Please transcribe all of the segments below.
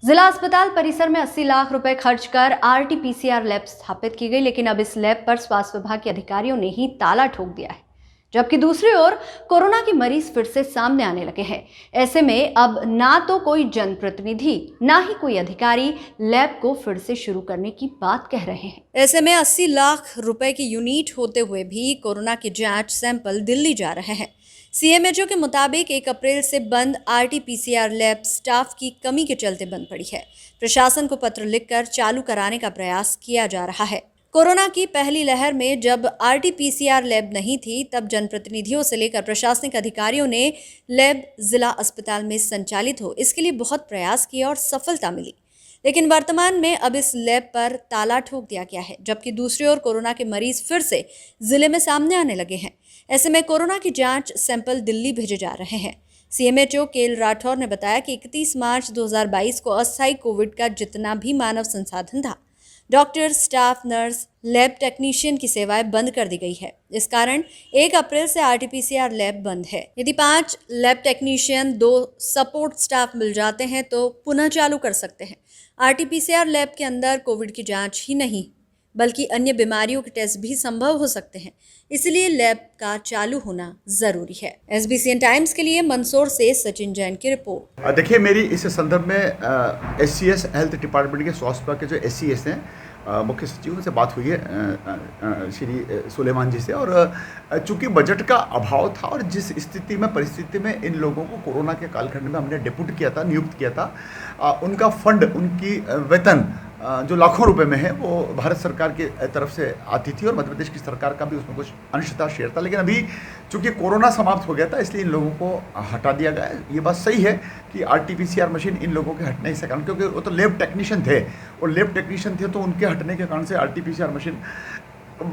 जिला अस्पताल परिसर में 80 लाख रुपए खर्च कर आरटी-पीसीआर लैब स्थापित की गई, लेकिन अब इस लैब पर स्वास्थ्य विभाग के अधिकारियों ने ही ताला ठोक दिया है। जबकि दूसरी ओर कोरोना के मरीज फिर से सामने आने लगे हैं। ऐसे में अब ना तो कोई जनप्रतिनिधि ना ही कोई अधिकारी लैब को फिर से शुरू करने की बात कह रहे हैं। ऐसे में 80 लाख रुपए की यूनिट होते हुए भी कोरोना की जांच सैंपल दिल्ली जा रहे हैं। सीएमएचओ के मुताबिक 1 अप्रैल से बंद आरटी-पीसीआर लैब स्टाफ की कमी के चलते बंद पड़ी है। प्रशासन को पत्र लिखकर चालू कराने का प्रयास किया जा रहा है। कोरोना की पहली लहर में जब आरटी-पीसीआर लैब नहीं थी, तब जनप्रतिनिधियों से लेकर प्रशासनिक अधिकारियों ने लैब जिला अस्पताल में संचालित हो, इसके लिए बहुत प्रयास किए और सफलता मिली। लेकिन वर्तमान में अब इस लैब पर ताला ठोक दिया गया है, जबकि दूसरी ओर कोरोना के मरीज फिर से जिले में सामने आने लगे हैं। ऐसे में कोरोना की जांच सैंपल दिल्ली भेजे जा रहे हैं। सीएमएचओ केएल राठौर ने बताया कि 31 मार्च 2022 को अस्थायी कोविड का जितना भी मानव संसाधन था, doctor, staff, nurse, lab technician की सेवाएं बंद कर दी गई है। इस कारण 1 अप्रैल से आरटी-पीसीआर लैब बंद है। यदि 5 लैब टेक्नीशियन, 2 सपोर्ट स्टाफ मिल जाते हैं तो पुनः चालू कर सकते हैं। आरटी-पीसीआर लैब के अंदर कोविड की जांच ही नहीं बल्कि अन्य बीमारियों के टेस्ट भी संभव हो सकते हैं, इसलिए लैब का चालू होना जरूरी है। SBCN टाइम्स के लिए मंदसौर से सचिन जैन की रिपोर्ट। देखिए, मेरी इस संदर्भ में SCS हेल्थ डिपार्टमेंट के स्वास्थ्य विभाग के जो SCS हैं, मुख्य सचिव से बात हुई है श्री सुलेमान जी से, और चूंकि बजट का अभाव था और जिस स्थिति में परिस्थिति में इन लोगों को कोरोना के कालखंड में हमने डिप्यूट किया था, नियुक्त किया था, उनका फंड, उनकी वेतन जो लाखों रुपए में है, वो भारत सरकार की तरफ से आती थी और मध्य प्रदेश की सरकार का भी उसमें कुछ अंशतः शेयर था। लेकिन अभी चूंकि कोरोना समाप्त हो गया था, इसलिए इन लोगों को हटा दिया गया है। ये बात सही है कि आरटी-पीसीआर मशीन इन लोगों के हटने से कारण, क्योंकि वो तो लैब टेक्नीशियन थे और लैब टेक्नीशियन थे तो उनके हटने के कारण से आरटी-पीसीआर मशीन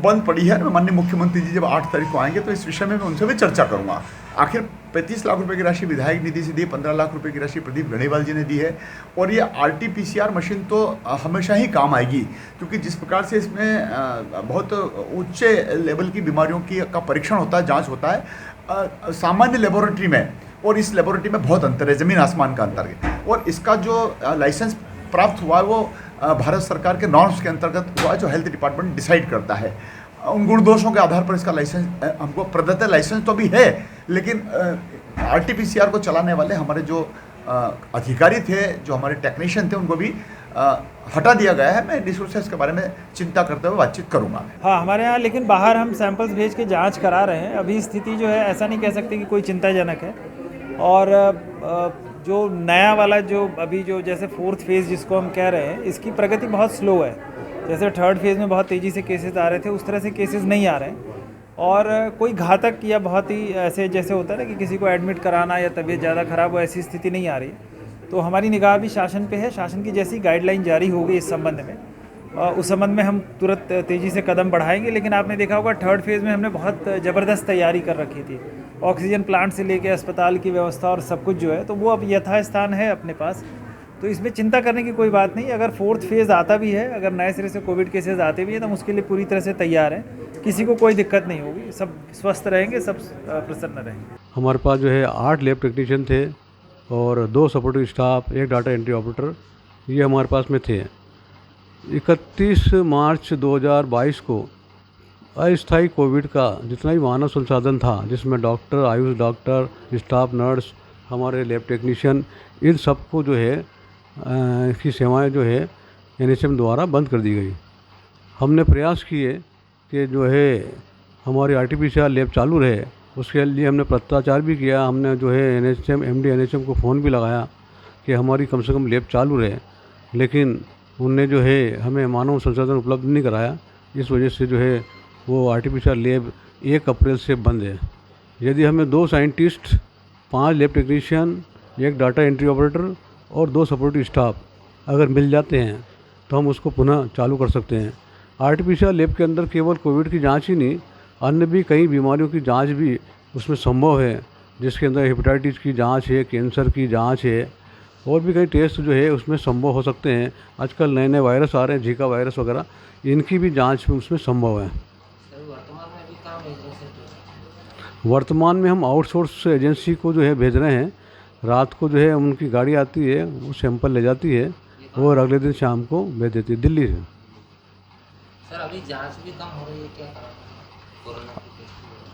बंद पड़ी है। माननीय मुख्यमंत्री जी जब 8 तारीख को आएंगे तो इस विषय में मैं उनसे भी चर्चा करूंगा। आखिर 35 लाख रुपए की राशि विधायक निधि से दी, 15 लाख रुपए की राशि प्रदीप गणेवाल जी ने दी है, और ये आरटी-पीसीआर मशीन तो हमेशा ही काम आएगी, क्योंकि जिस प्रकार से इसमें बहुत उच्च लेवल की बीमारियों का परीक्षण होता है, जाँच होता है सामान्य लेबोरेटरी में, और इस लेबोरेटरी में बहुत अंतर है, ज़मीन आसमान का अंतर है। और इसका जो लाइसेंस प्राप्त हुआ है वो भारत सरकार के नॉर्म्स के अंतर्गत हुआ है, जो हेल्थ डिपार्टमेंट डिसाइड करता है। उन गुण दोषों के आधार पर इसका लाइसेंस हमको प्रदत्त है। लाइसेंस तो भी है, लेकिन आरटी-पीसीआर को चलाने वाले हमारे जो अधिकारी थे, जो हमारे टेक्नीशियन थे, उनको भी हटा दिया गया है। मैं निश्चित से इसके बारे में चिंता करते हुए बातचीत करूंगा। हाँ, हमारे यहाँ लेकिन बाहर हम सैंपल्स भेज के जांच करा रहे हैं। अभी स्थिति जो है, ऐसा नहीं कह सकते कि कोई चिंताजनक है। और जो नया वाला जो अभी जो जैसे 4th फेज़ जिसको हम कह रहे हैं, इसकी प्रगति बहुत स्लो है। जैसे 3rd फेज़ में बहुत तेज़ी से केसेस आ रहे थे, उस तरह से केसेस नहीं आ रहे हैं। और कोई घातक या बहुत ही ऐसे जैसे होता है ना कि किसी को एडमिट कराना या तबीयत ज़्यादा ख़राब हो, ऐसी स्थिति नहीं आ रही। तो हमारी निगाह भी शासन पे है। शासन की जैसी गाइडलाइन जारी होगी इस संबंध में, उस संबंध में हम तुरंत तेज़ी से कदम बढ़ाएंगे। लेकिन आपने देखा होगा 3rd फेज़ में हमने बहुत ज़बरदस्त तैयारी कर रखी थी। ऑक्सीजन प्लांट से लेके अस्पताल की व्यवस्था और सब कुछ जो है, तो वो अब यथास्थान है अपने पास। तो इसमें चिंता करने की कोई बात नहीं। अगर 4th फेज़ आता भी है, अगर नए सिरे से कोविड केसेस आते भी हैं, तो हम उसके लिए पूरी तरह से तैयार हैं। किसी को कोई दिक्कत नहीं होगी, सब स्वस्थ रहेंगे, सब प्रसन्न रहेंगे। हमारे पास जो है 8 लैब टेक्नीशियन थे और 2 supportive staff, 1 data entry operator, ये हमारे पास में थे। 31 मार्च 2022 को अस्थायी कोविड का जितना भी मानव संसाधन था, जिसमें doctor, Ayush doctor, staff nurse, हमारे लैब टेक्नीशियन, इन सबको जो है की सेवाएं जो है NHM द्वारा बंद कर दी गई। हमने प्रयास किए कि जो है हमारी आरटी-पीसीआर लैब चालू रहे, उसके लिए हमने पत्राचार भी किया। हमने जो है NHM MD NHM को फ़ोन भी लगाया कि हमारी कम से कम लैब चालू रहे, लेकिन उनने जो है हमें मानव संसाधन उपलब्ध नहीं कराया। इस वजह से जो है वो आरटी-पीसीआर लैब 1 अप्रैल से बंद है। यदि हमें 2 scientist, 5 lab technician, 1 data entry operator और 2 सपोर्टिव स्टाफ अगर मिल जाते हैं तो हम उसको पुनः चालू कर सकते हैं। आरटी-पीसीआर लैब के अंदर केवल कोविड की जांच ही नहीं, अन्य भी कई बीमारियों की जांच भी उसमें संभव है, जिसके अंदर हेपेटाइटिस की जांच है, कैंसर की जांच है, और भी कई टेस्ट जो है उसमें संभव हो सकते हैं। आजकल नए नए वायरस आ रहे हैं, जीका वायरस वगैरह, इनकी भी जाँच उसमें संभव है। वर्तमान में हम आउटसोर्स एजेंसी को जो है भेज रहे हैं रात को जो है उनकी गाड़ी आती है, वो सैंपल ले जाती है और अगले दिन शाम को भेज देती है दिल्ली से। सर अभी जांच भी कम हो रही है, क्या कारण है कोरोना की?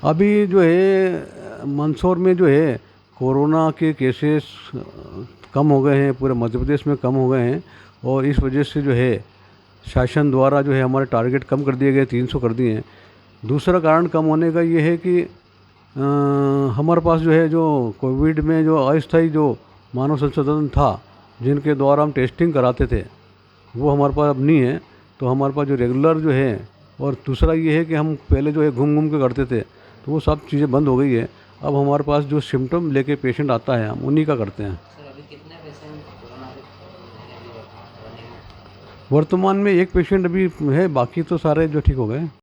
अभी जो है मंदसौर में जो है कोरोना के केसेस कम हो गए हैं, पूरे मध्य प्रदेश में कम हो गए हैं और इस वजह से जो है शासन द्वारा जो है हमारे टारगेट कम कर दिए गए, 300 कर दिए हैं। दूसरा कारण कम होने का ये है कि हमारे पास जो है जो कोविड में जो अस्थायी जो मानव संसाधन था जिनके द्वारा हम टेस्टिंग कराते थे वो हमारे पास अब नहीं है। तो हमारे पास जो रेगुलर जो है, और दूसरा ये है कि हम पहले जो है घूम के करते थे तो वो सब चीज़ें बंद हो गई है। अब हमारे पास जो सिम्टम लेके पेशेंट आता है हम उन्हीं का करते हैं। सर अभी कितने पेशेंट कोरोना के हैं अभी वर्तमान में? वर्तमान में एक पेशेंट अभी है, बाकी तो सारे जो ठीक हो गए।